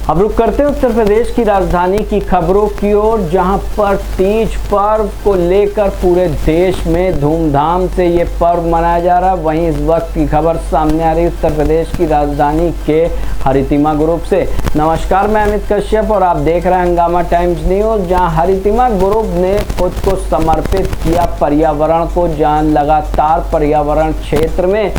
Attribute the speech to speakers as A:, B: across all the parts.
A: अब रुक करते हैं उत्तर प्रदेश की राजधानी की खबरों की ओर, जहां पर तीज पर्व को लेकर पूरे देश में धूमधाम से ये पर्व मनाया जा रहा है। वहीं इस वक्त की खबर सामने आ रही है उत्तर प्रदेश की राजधानी के हरितिमा ग्रुप से। नमस्कार, मैं अमित कश्यप और आप देख रहे हैं हंगामा टाइम्स न्यूज। जहां हरितिमा ग्रुप ने खुद को समर्पित किया पर्यावरण को, जहां लगातार पर्यावरण क्षेत्र में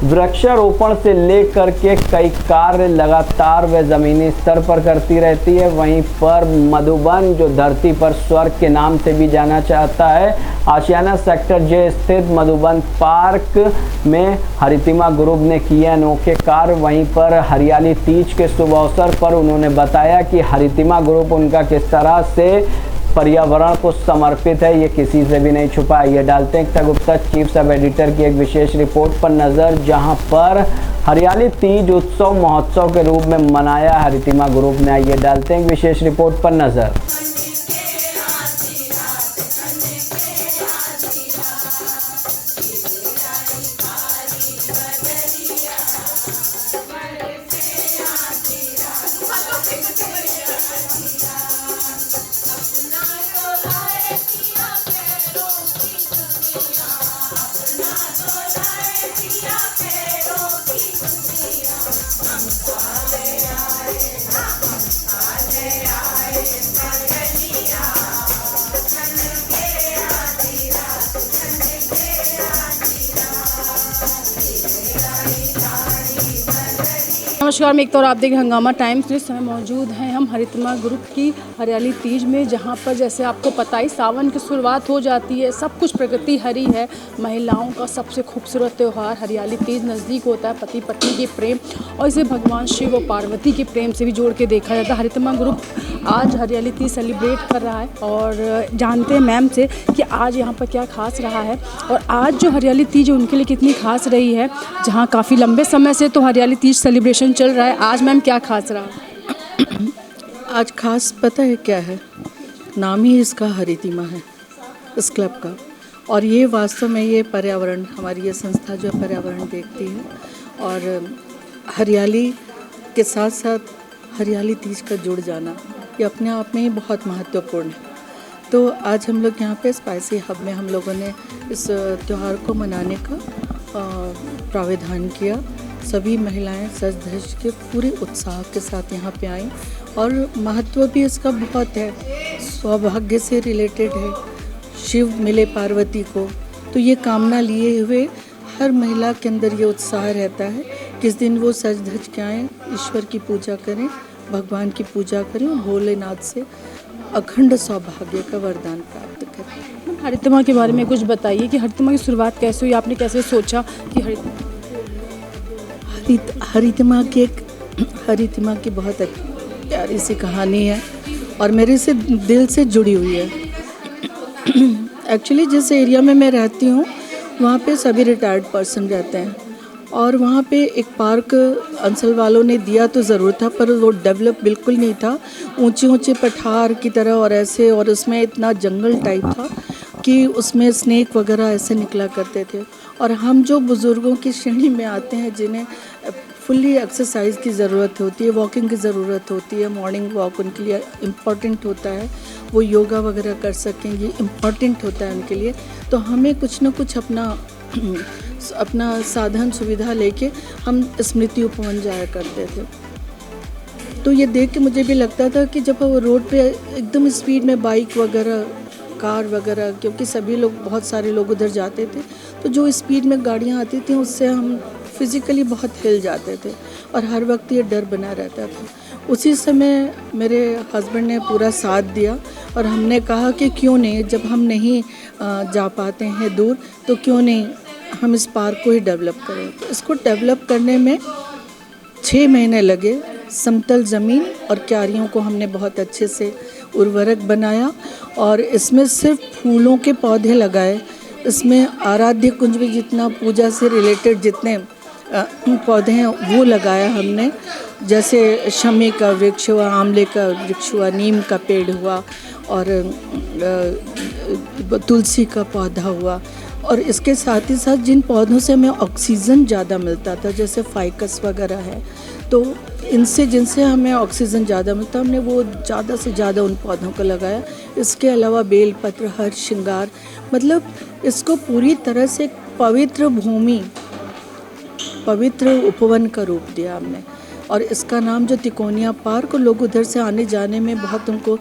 A: वृक्षारोपण से लेकर के कई कार्य लगातार व ज़मीनी स्तर पर करती रहती है। वहीं पर मधुबन, जो धरती पर स्वर्ग के नाम से भी जाना चाहता है, आशियाना सेक्टर जे स्थित मधुबन पार्क में हरितिमा ग्रुप ने किए अनोखे कार्य। वहीं पर हरियाली तीज के शुभ अवसर पर उन्होंने बताया कि हरितिमा ग्रुप उनका किस तरह से पर्यावरण को समर्पित है, ये किसी से भी नहीं छुपा है। ये डालते हैं एकता गुप्ता, चीफ सब एडिटर की एक विशेष रिपोर्ट पर नज़र, जहां पर हरियाली तीज उत्सव महोत्सव के रूप में मनाया हरितिमा ग्रुप ने। ये डालते हैं एक विशेष रिपोर्ट पर नज़र।
B: नमस्कार, मैं एक तौर आप देख हंगामा टाइम्स इस समय मौजूद हैं हम हरितिमा ग्रुप की हरियाली तीज में, जहां पर जैसे आपको पता ही सावन की शुरुआत हो जाती है। सब कुछ प्रकृति हरी है। महिलाओं का सबसे खूबसूरत त्यौहार हरियाली तीज नज़दीक होता है। पति पत्नी के प्रेम और इसे भगवान शिव और पार्वती के प्रेम से भी जोड़ के देखा जाता है। हरितिमा ग्रुप आज हरियाली तीज सेलिब्रेट कर रहा है और जानते हैं मैम से कि आज यहाँ पर क्या खास रहा है और आज जो हरियाली तीज है उनके लिए कितनी खास रही है। जहाँ काफ़ी लंबे समय से तो हरियाली तीज सेलिब्रेशन चल रहा है, आज मैम क्या खास रहा?
C: आज खास पता है क्या है? नाम ही इसका हरितिमा है, इस क्लब का। और ये वास्तव में ये पर्यावरण, हमारी ये संस्था जो पर्यावरण देखती है और हरियाली के साथ साथ हरियाली तीज का जुड़ जाना, ये अपने आप में ही बहुत महत्वपूर्ण है। तो आज हम लोग यहाँ पे स्पाइसी हब में हम लोगों ने इस त्यौहार को मनाने का प्रावधान किया। सभी महिलाएं सज धज के पूरे उत्साह के साथ यहाँ पे आईं और महत्व भी इसका बहुत है, सौभाग्य से रिलेटेड है। शिव मिले पार्वती को, तो ये कामना लिए हुए हर महिला के अंदर ये उत्साह रहता है किस दिन वो सज धज के आएँ, ईश्वर की पूजा करें, भगवान की पूजा करें और भोलेनाथ से अखंड सौभाग्य का वरदान प्राप्त करें।
B: हरितिमा के बारे में कुछ बताइए कि हरितिमा की शुरुआत कैसे हुई, आपने कैसे सोचा कि
C: हरितिमा की बहुत प्यारी सी कहानी है और मेरे से दिल से जुड़ी हुई है। एक्चुअली जिस एरिया में मैं रहती हूँ वहाँ पे सभी रिटायर्ड पर्सन रहते हैं और वहाँ पे एक पार्क अंचल वालों ने दिया तो ज़रूर था, पर वो डेवलप बिल्कुल नहीं था। ऊंचे ऊंचे पठार की तरह और ऐसे, और उसमें इतना जंगल टाइप था कि उसमें स्नेक वगैरह ऐसे निकला करते थे। और हम जो बुज़ुर्गों की श्रेणी में आते हैं, जिन्हें फुल्ली एक्सरसाइज की ज़रूरत होती है, वॉकिंग की ज़रूरत होती है, मॉर्निंग वॉक उनके लिए इम्पॉर्टेंट होता है, वो योगा वगैरह कर सकें, ये इम्पॉर्टेंट होता है उनके लिए। तो हमें कुछ ना कुछ अपना साधन सुविधा लेके हम स्मृति उपवन जाया करते थे। तो ये देख के मुझे भी लगता था कि जब वो रोड पे एकदम स्पीड में बाइक वगैरह, कार वगैरह, क्योंकि सभी लोग, बहुत सारे लोग उधर जाते थे, तो जो स्पीड में गाड़ियाँ आती थी उससे हम फिज़िकली बहुत हिल जाते थे और हर वक्त ये डर बना रहता था। उसी समय मेरे हस्बैंड ने पूरा साथ दिया और हमने कहा कि क्यों नहीं, जब हम नहीं जा पाते हैं दूर, तो क्यों नहीं हम इस पार्क को ही डेवलप करें। तो इसको डेवलप करने में 6 महीने लगे। समतल ज़मीन और क्यारियों को हमने बहुत अच्छे से उर्वरक बनाया और इसमें सिर्फ फूलों के पौधे लगाए। इसमें आराध्य कुंज में जितना पूजा से रिलेटेड जितने पौधे हैं वो लगाया हमने, जैसे शमी का वृक्ष हुआ, आंवले का वृक्ष हुआ, नीम का पेड़ हुआ और तुलसी का पौधा हुआ। और इसके साथ ही साथ जिन पौधों से हमें ऑक्सीजन ज़्यादा मिलता था, जैसे फाइकस वगैरह है, तो इनसे जिनसे हमें ऑक्सीजन ज़्यादा मिलता है, हमने वो ज़्यादा से ज़्यादा उन पौधों को लगाया। इसके अलावा बेलपत्र, हर श्रृंगार, मतलब इसको पूरी तरह से एक पवित्र भूमि, पवित्र उपवन का रूप दिया हमने। और इसका नाम जो तिकोनिया पार्क, लोग उधर से आने जाने में बहुत उनको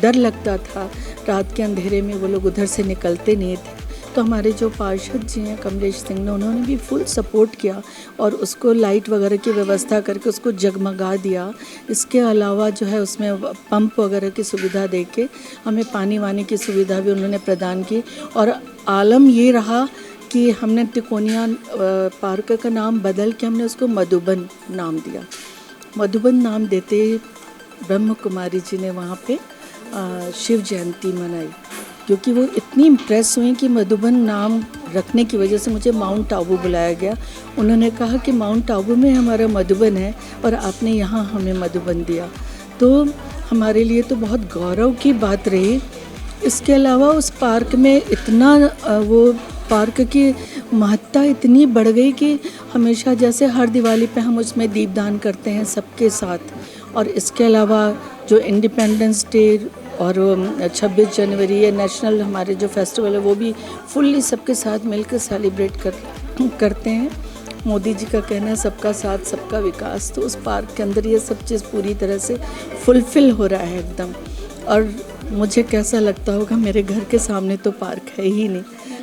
C: डर लगता था, रात के अंधेरे में वो लोग उधर से निकलते नहीं थे। तो हमारे जो पार्षद जी हैं कमलेश सिंह ने, उन्होंने भी फुल सपोर्ट किया और उसको लाइट वगैरह की व्यवस्था करके उसको जगमगा दिया। इसके अलावा जो है उसमें पंप वगैरह की सुविधा देके हमें पानी वानी की सुविधा भी उन्होंने प्रदान की। और आलम ये रहा कि हमने तिकोनिया पार्क का नाम बदल के हमने उसको मधुबन नाम दिया। मधुबन नाम देते ब्रह्म कुमारी जी ने वहाँ पे शिव जयंती मनाई, क्योंकि वो इतनी इम्प्रेस हुई कि मधुबन नाम रखने की वजह से मुझे माउंट आबू बुलाया गया। उन्होंने कहा कि माउंट आबू में हमारा मधुबन है और आपने यहाँ हमें मधुबन दिया, तो हमारे लिए तो बहुत गौरव की बात रही। इसके अलावा उस पार्क में इतना वो पार्क की महत्ता इतनी बढ़ गई कि हमेशा जैसे हर दिवाली पे हम उसमें दीपदान करते हैं सबके साथ। और इसके अलावा जो इंडिपेंडेंस डे और 26 जनवरी या नेशनल हमारे जो फेस्टिवल है वो भी फुल्ली सबके साथ मिलकर सेलिब्रेट करते हैं। मोदी जी का कहना है सबका साथ सबका विकास, तो उस पार्क के अंदर ये सब चीज़ पूरी तरह से फुलफ़िल हो रहा है एकदम। और मुझे कैसा लगता होगा, मेरे घर के सामने तो पार्क है ही नहीं,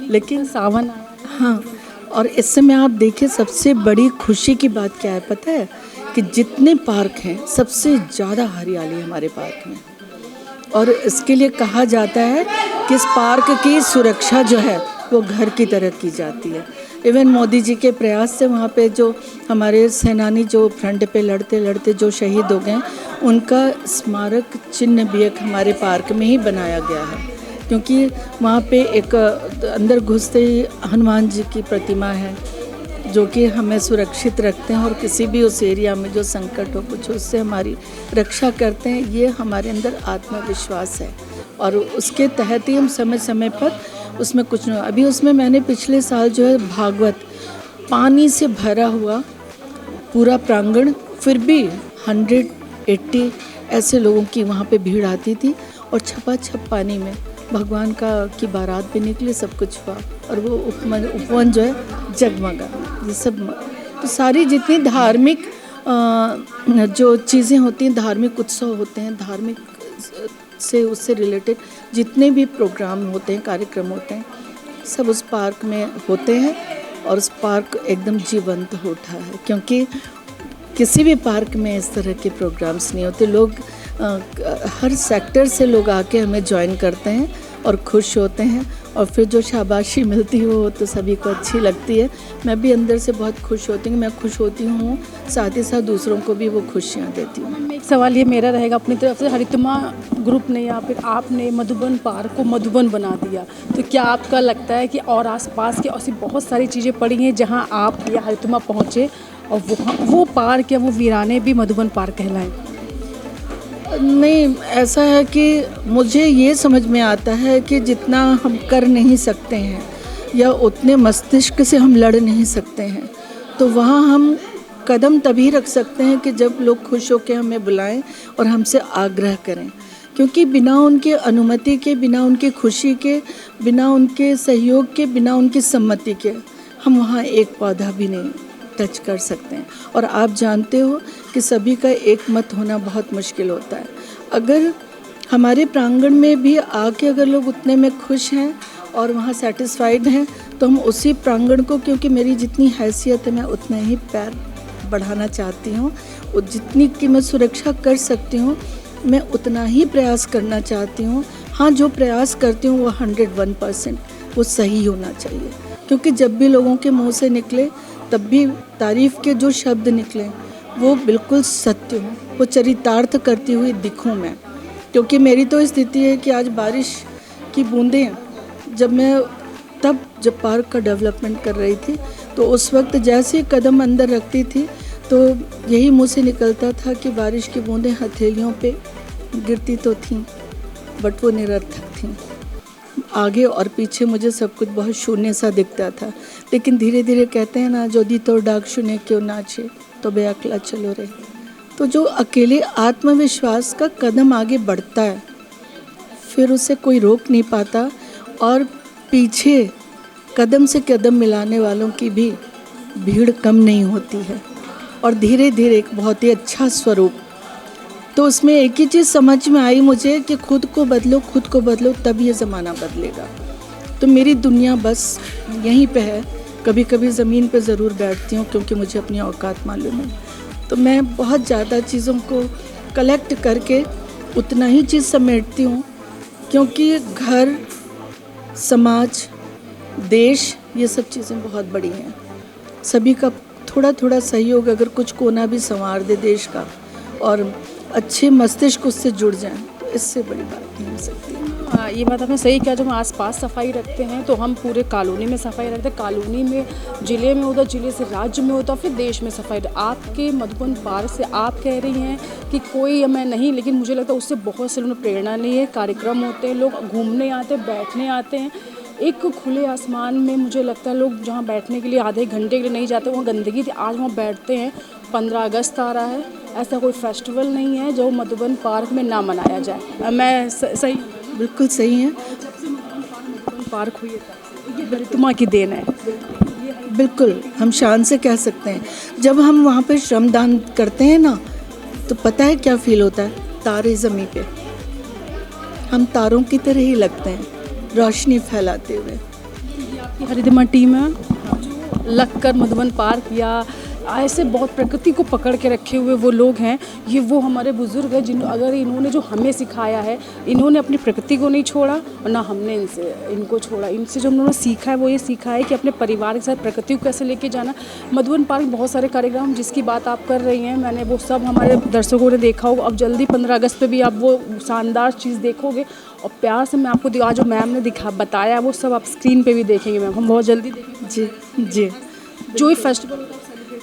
C: लेकिन
B: सावन
C: हाँ। और इस समय आप देखिए सबसे बड़ी खुशी की बात क्या है पता है, कि जितने पार्क हैं सबसे ज़्यादा हरियाली हमारे पार्क में। और इसके लिए कहा जाता है कि इस पार्क की सुरक्षा जो है वो घर की तरह की जाती है। इवन मोदी जी के प्रयास से वहाँ पे जो हमारे सेनानी जो फ्रंट पे लड़ते लड़ते जो शहीद हो गए, उनका स्मारक चिन्ह भी एक हमारे पार्क में ही बनाया गया है, क्योंकि वहाँ पे एक अंदर घुसते ही हनुमान जी की प्रतिमा है जो कि हमें सुरक्षित रखते हैं और किसी भी उस एरिया में जो संकट हो कुछ उससे हमारी रक्षा करते हैं। ये हमारे अंदर आत्मविश्वास है और उसके तहत ही हम समय समय पर उसमें कुछ नहीं। अभी उसमें मैंने पिछले साल जो है भागवत, पानी से भरा हुआ पूरा प्रांगण, फिर भी 180 ऐसे लोगों की वहाँ पे भीड़ आती थी और छपाछप पानी में भगवान की बारात भी निकली, सब कुछ हुआ और वो उपवन जो है जगमगा। ये सब तो सारी जितनी धार्मिक जो चीज़ें होती हैं, धार्मिक उत्सव होते हैं, धार्मिक से उससे रिलेटेड जितने भी प्रोग्राम होते हैं, कार्यक्रम होते हैं, सब उस पार्क में होते हैं और उस पार्क एकदम जीवंत हो उठा है, क्योंकि किसी भी पार्क में इस तरह के प्रोग्राम्स नहीं होते। लोग हर सेक्टर से लोग आके हमें ज्वाइन करते हैं और खुश होते हैं और फिर जो शाबाशी मिलती है वो तो सभी को अच्छी लगती है। मैं भी अंदर से बहुत खुश होती हूँ, मैं खुश होती हूँ, साथ ही साथ दूसरों को भी वो खुशियाँ देती हूँ।
B: एक सवाल ये मेरा रहेगा अपनी तरफ से, हरितमा ग्रुप ने या फिर आपने मधुबन पार्क को मधुबन बना दिया, तो क्या आपका लगता है कि और आसपास की ऐसी बहुत सारी चीज़ें पड़ी हैं जहाँ आप या हरितमा पहुँचे और वो पार्क या वो वीराने भी मधुबन पार्क कहलाएं?
C: नहीं, ऐसा है कि मुझे ये समझ में आता है कि जितना हम कर नहीं सकते हैं या उतने मस्तिष्क से हम लड़ नहीं सकते हैं, तो वहाँ हम कदम तभी रख सकते हैं कि जब लोग खुश होकर हमें बुलाएं और हमसे आग्रह करें, क्योंकि बिना उनके अनुमति के, बिना उनकी खुशी के, बिना उनके सहयोग के, बिना उनकी सम्मति के हम वहाँ एक पौधा भी नहीं टच कर सकते हैं। और आप जानते हो कि सभी का एक मत होना बहुत मुश्किल होता है। अगर हमारे प्रांगण में भी आके अगर लोग उतने में खुश हैं और वहाँ सेटिस्फाइड हैं, तो हम उसी प्रांगण को, क्योंकि मेरी जितनी हैसियत है मैं उतना ही पैर बढ़ाना चाहती हूँ, और जितनी की मैं सुरक्षा कर सकती हूँ मैं उतना ही प्रयास करना चाहती हूँ। हाँ, जो प्रयास करती हूँ वो 101% वो सही होना चाहिए, क्योंकि जब भी लोगों के मुँह से निकले तब भी तारीफ़ के जो शब्द निकले वो बिल्कुल सत्य हो, वो चरितार्थ करती हुई दिखूं मैं। क्योंकि मेरी तो स्थिति है कि आज बारिश की बूंदें, जब पार्क का डेवलपमेंट कर रही थी तो उस वक्त जैसे कदम अंदर रखती थी तो यही मुँह से निकलता था कि बारिश की बूंदें हथेलियों पे गिरती तो थीं बट वो निरर्थक थीं। आगे और पीछे मुझे सब कुछ बहुत शून्य सा दिखता था, लेकिन धीरे धीरे कहते हैं ना, जोदी तो डाक शून्य क्यों नाचे, तो बेअक्ला चलो रे। तो जो अकेले आत्मविश्वास का कदम आगे बढ़ता है, फिर उसे कोई रोक नहीं पाता, और पीछे कदम से कदम मिलाने वालों की भी भीड़ कम नहीं होती है, और धीरे धीरे एक बहुत ही अच्छा स्वरूप। तो उसमें एक ही चीज़ समझ में आई मुझे कि खुद को बदलो तब ये ज़माना बदलेगा। तो मेरी दुनिया बस यहीं पे है। कभी कभी ज़मीन पे ज़रूर बैठती हूँ क्योंकि मुझे अपनी औकात मालूम है। तो मैं बहुत ज़्यादा चीज़ों को कलेक्ट करके उतना ही चीज़ समेटती हूँ, क्योंकि घर, समाज, देश, ये सब चीज़ें बहुत बड़ी हैं। सभी का थोड़ा थोड़ा सहयोग, अगर कुछ कोना भी संवार दे देश का और अच्छे मस्तिष्क उससे जुड़ जाएं, तो इससे बड़ी बात नहीं हो सकती।
B: ये बात आपने सही किया। जब हम आसपास सफाई रखते हैं तो हम पूरे कॉलोनी में सफाई रखते हैं, कॉलोनी में, ज़िले में होता, ज़िले से राज्य में होता, फिर देश में सफाई। आपके मधुबन पार्क से आप कह रही हैं कि कोई मैं नहीं, लेकिन मुझे लगता है उससे बहुत से लोगों ने प्रेरणा ली है। कार्यक्रम होते हैं, लोग घूमने आते हैं, बैठने आते हैं। एक खुले आसमान में मुझे लगता है लोग जहाँ बैठने के लिए आधे घंटे के लिए नहीं जाते, वहाँ गंदगी थी, आज वहाँ बैठते हैं। 15 अगस्त आ रहा है, ऐसा कोई फेस्टिवल नहीं है जो मधुबन पार्क में ना मनाया जाए। मैं सही?
C: बिल्कुल सही है।
B: पार्क हुई है ये गरिमा की देन है।
C: बिल्कुल हम शान से कह सकते हैं। जब हम वहाँ पे श्रमदान करते हैं ना, तो पता है क्या फील होता है? तारे ज़मीं पे, हम तारों की तरह ही लगते हैं, रोशनी फैलाते हुए।
B: आपकी हरिदिमा टीम है लगकर मधुबन पार्क या ऐसे बहुत प्रकृति को पकड़ के रखे हुए वो लोग हैं। ये वो हमारे बुज़ुर्ग हैं जिन, अगर इन्होंने जो हमें सिखाया है, इन्होंने अपनी प्रकृति को नहीं छोड़ा और ना हमने इनको छोड़ा। इनसे जो उन्होंने सीखा है वो ये सीखा है कि अपने परिवार के साथ प्रकृति को कैसे लेके जाना। मधुबन पार्क बहुत सारे कार्यक्रम जिसकी बात आप कर रही हैं, मैंने वो सब हमारे दर्शकों ने देखा होगा। अब जल्दी 15 अगस्त पर भी आप वो शानदार चीज़ देखोगे, और प्यार से मैं आपको आज जो मैम ने बताया वो सब आप स्क्रीन पर भी देखेंगे मैम, हम बहुत जल्दी देखेंगे।
C: जी जी।
B: जो ही फेस्टिवल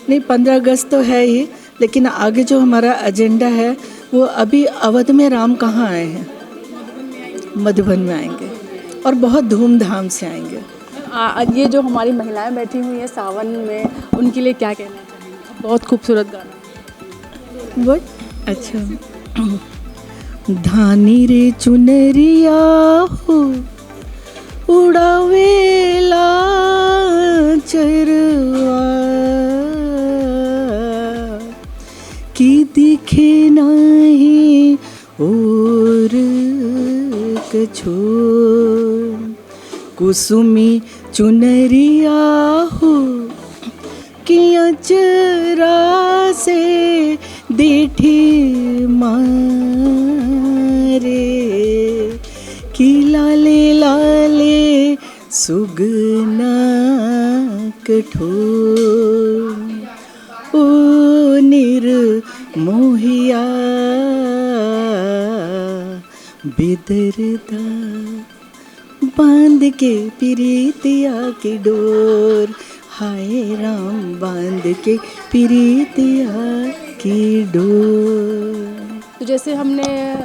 C: नहीं, 15 अगस्त तो है ही, लेकिन आगे जो हमारा एजेंडा है वो अभी अवध में राम कहाँ आए हैं, मधुबन में आएंगे, और बहुत धूमधाम से आएंगे।
B: ये जो हमारी महिलाएं बैठी हुई हैं सावन में, उनके लिए क्या कहना चाहिए? बहुत खूबसूरत गाना।
C: बहुत अच्छा। धानी रे चुनरिया हो उड़ावेला चरवा की दिखे नहीं और कछो, कुसुमी चुनरिया हो कि अचरा से देठी मारे, कि लाले लाले सुगना कठोर, ओ निर्मोहिया बेदर्दा बांध के प्रीतिया की डोर, हाय राम बांध के प्रीतिया की डोर।
B: तो जैसे हमने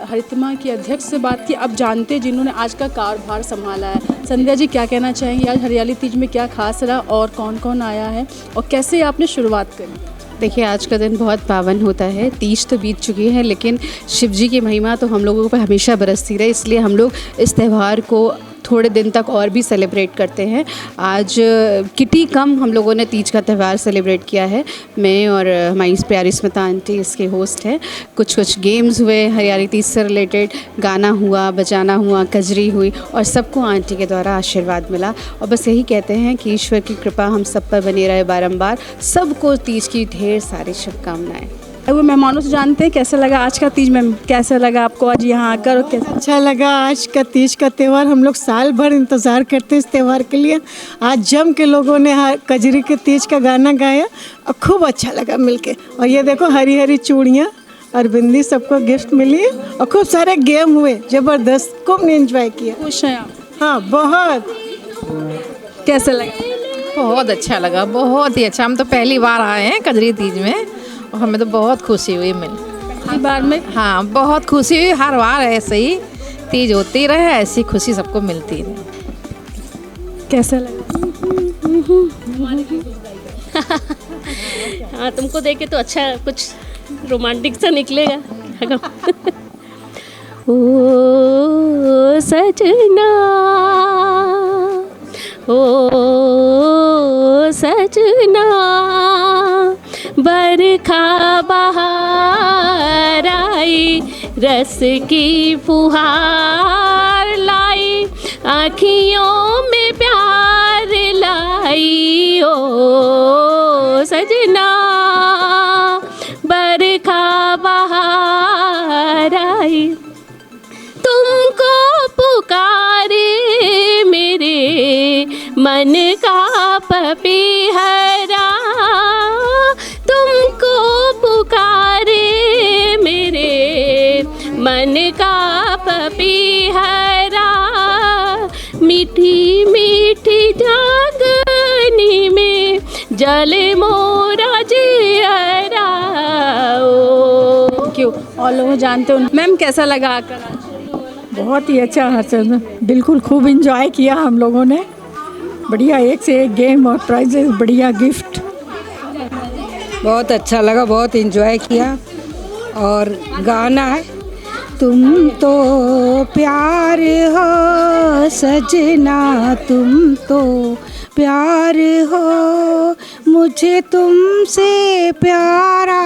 B: हरितमा की अध्यक्ष से बात की, अब जानते हैं जिन्होंने आज का कार्यभार संभाला है। संध्या जी क्या कहना चाहेंगी, आज हरियाली तीज में क्या खास रहा और कौन कौन आया है और कैसे आपने शुरुआत करी?
D: देखिए, आज का दिन बहुत पावन होता है। तीज तो बीत चुकी है, लेकिन शिव जी की महिमा तो हम लोगों पर हमेशा बरसती रहे, इसलिए हम लोग इस त्यौहार को थोड़े दिन तक और भी सेलिब्रेट करते हैं। आज किटी कम हम लोगों ने तीज का त्यौहार सेलिब्रेट किया है। मैं और हमारी प्यारी स्मिता आंटी इसके होस्ट हैं। कुछ गेम्स हुए हरियाली तीज से रिलेटेड, गाना हुआ, बजाना हुआ, कजरी हुई, और सबको आंटी के द्वारा आशीर्वाद मिला। और बस यही कहते हैं कि ईश्वर की कृपा हम सब पर बनी रहे बारंबार। सबको तीज की ढेर सारी शुभकामनाएँ।
B: वो मेहमानों से जानते हैं कैसा लगा आज का तीज में, कैसा लगा आपको आज यहाँ आकर? कैसा
E: अच्छा लगा। आज का तीज का त्यौहार हम लोग साल भर इंतज़ार करते हैं इस त्यौहार के लिए। आज जम के लोगों ने कजरी के तीज का गाना गाया और खूब अच्छा लगा मिलके। और ये देखो हरी हरी चूड़ियाँ और बिंदी सबको गिफ्ट मिली और खूब सारे गेम हुए, ज़बरदस्त, खूब ने एंजॉय किया।
B: खुश हैं आप?
E: हाँ बहुत।
B: कैसा लगा?
F: बहुत अच्छा लगा, बहुत ही अच्छा। हम तो पहली बार आए हैं कजरी तीज में और हमें तो बहुत खुशी हुई
B: पहली बार में।
F: हाँ, बहुत खुशी हुई। हर बार ऐसे ही तीज होती रहे, ऐसी खुशी सबको मिलती रहे।
B: कैसा लगा?
G: हाँ, तुमको देख के तो अच्छा कुछ रोमांटिक सा निकलेगा। ओ सजना, ओ सजना, बरखा बहार आई, रस की फुहार लाई, आँखियों में प्यार लाई। ओ सजना, बरखा बहार आई, तुमको पुकारे मेरे मन का पपीहरा, तुमको पुकारे मेरे मन का पपीहरा, मीठी मीठी जागनी में जले मोरा जियरा।
B: क्यों और लोग जानते हो। मैम कैसा लगा आकर?
H: बहुत ही अच्छा हसन, बिल्कुल खूब एंजॉय किया हम लोगों ने। बढ़िया, एक से एक गेम और प्राइजेस, बढ़िया गिफ्ट।
I: बहुत अच्छा लगा, बहुत एंजॉय किया। और गाना है तुम तो प्यार हो सजना, तुम तो प्यार हो, मुझे तुमसे प्यारा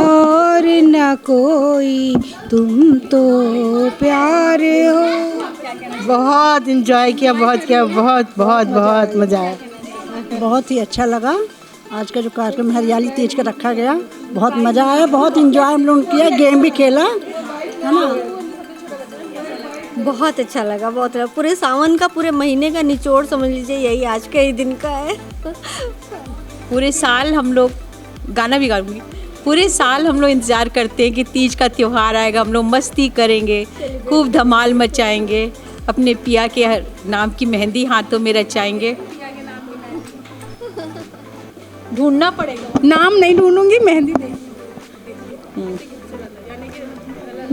I: और न कोई, तुम तो प्यार हो।
E: बहुत इंजॉय किया, बहुत बहुत मज़ा आया।
J: बहुत ही अच्छा लगा। आज का जो कार्यक्रम हरियाली तीज का रखा गया, बहुत मज़ा आया, बहुत इंजॉय हम लोगों ने किया, गेम भी खेला, है ना।
K: बहुत अच्छा लगा, बहुत लगा। पूरे सावन का, पूरे महीने का निचोड़ समझ लीजिए यही आज के ही दिन का है।
L: पूरे साल हम लोग, गाना भी गाऊंगी, पूरे साल हम लोग इंतज़ार करते हैं कि तीज का त्यौहार आएगा, हम लोग मस्ती करेंगे, खूब धमाल मचाएंगे, अपने पिया के नाम की मेहंदी हाथों में रचाएंगे।
B: ढूंढना पड़ेगा, नाम नहीं ढूंढूंगी, मेहंदी दे।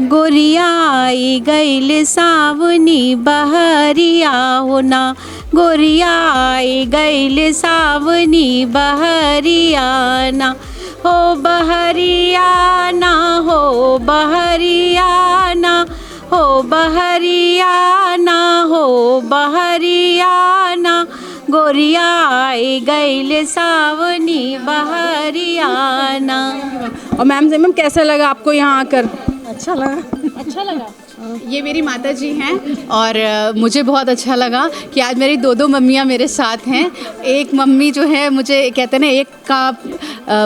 M: गोरिया आई गईल सावनी बहरिया होना, गोरिया आई गईल सावनी बहरियाना, हो बहरियाना, हो बहरियाना, हो बहरियाना, हो बहरियाना, गोरिया आई गईल सावनी बहरियाना।
B: और मैम से मैम कैसा लगा आपको यहाँ आकर?
H: अच्छा लगा।
B: अच्छा लगा।
D: ये मेरी माता जी हैं और मुझे बहुत अच्छा लगा कि आज मेरी दो मम्मियाँ मेरे साथ हैं। एक मम्मी जो है मुझे कहते हैं ना, एक का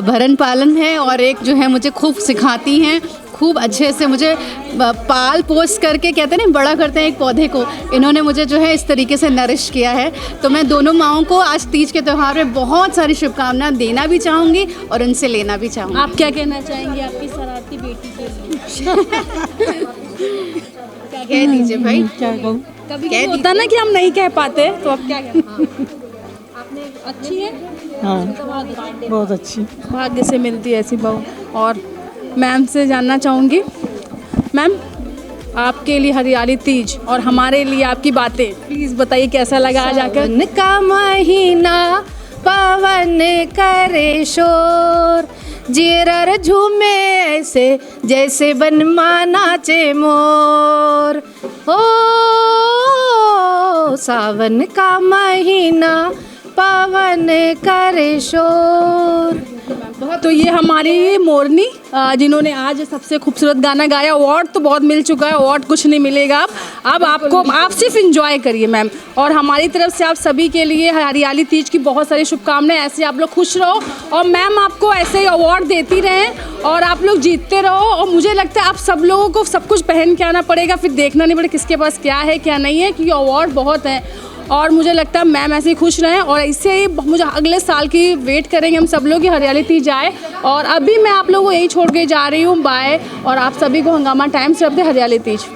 D: भरण पालन है और एक जो है मुझे खूब सिखाती हैं, खूब अच्छे से मुझे पाल पोस करके कहते हैं ना बड़ा करते हैं एक पौधे को। इन्होंने मुझे जो है इस तरीके से नरिश किया है। तो मैं दोनों माँओं को आज तीज के त्यौहार में बहुत सारी शुभकामनाएं देना भी चाहूँगी और उनसे लेना भी चाहूँगी।
B: आप क्या कहना चाहेंगी आपकी शरारती बेटी के लिए?
D: क्या कह दीजिए भाई,
H: क्या कहूँ?
B: कभी होता ना कि हम नहीं कह पाते, तो अब क्या कहना? आपने अच्छी है,
H: हाँ बहुत अच्छी,
B: भाग्य से मिलती है ऐसी बहू। और मैम से जानना चाहूँगी, मैम आपके लिए हरियाली तीज और हमारे लिए आपकी बातें प्लीज़ बताइए, कैसा लगा आज आकर?
M: सावन का महीना पवन करे शोर, जीरर झूमे ऐसे जैसे बनमा नाचे मोर। हो सावन का महीना पवन करे शोर।
B: तो ये हमारी मोरनी जिन्होंने आज सबसे खूबसूरत गाना गाया। अवार्ड तो बहुत मिल चुका है, अवार्ड कुछ नहीं मिलेगा अब आपको, आप सिर्फ एंजॉय करिए मैम। और हमारी तरफ से आप सभी के लिए हरियाली तीज की बहुत सारी शुभकामनाएं। ऐसे आप लोग खुश रहो और मैम आपको ऐसे ही अवार्ड देती रहें और आप लोग जीतते रहो। और मुझे लगता है आप सब लोगों को सब कुछ पहन के आना पड़ेगा, फिर देखना नहीं पड़ेगा किसके पास क्या है क्या नहीं है, क्योंकि अवार्ड बहुत हैं। और मुझे लगता है मैम ऐसे ही खुश रहें और ऐसे ही मुझे अगले साल की वेट करेंगे हम सब लोग कि हरियाली तीज आए। और अभी मैं आप लोगों को यही छोड़ के जा रही हूँ, बाय। और आप सभी को हंगामा टाइम से अपने हरियाली तीज।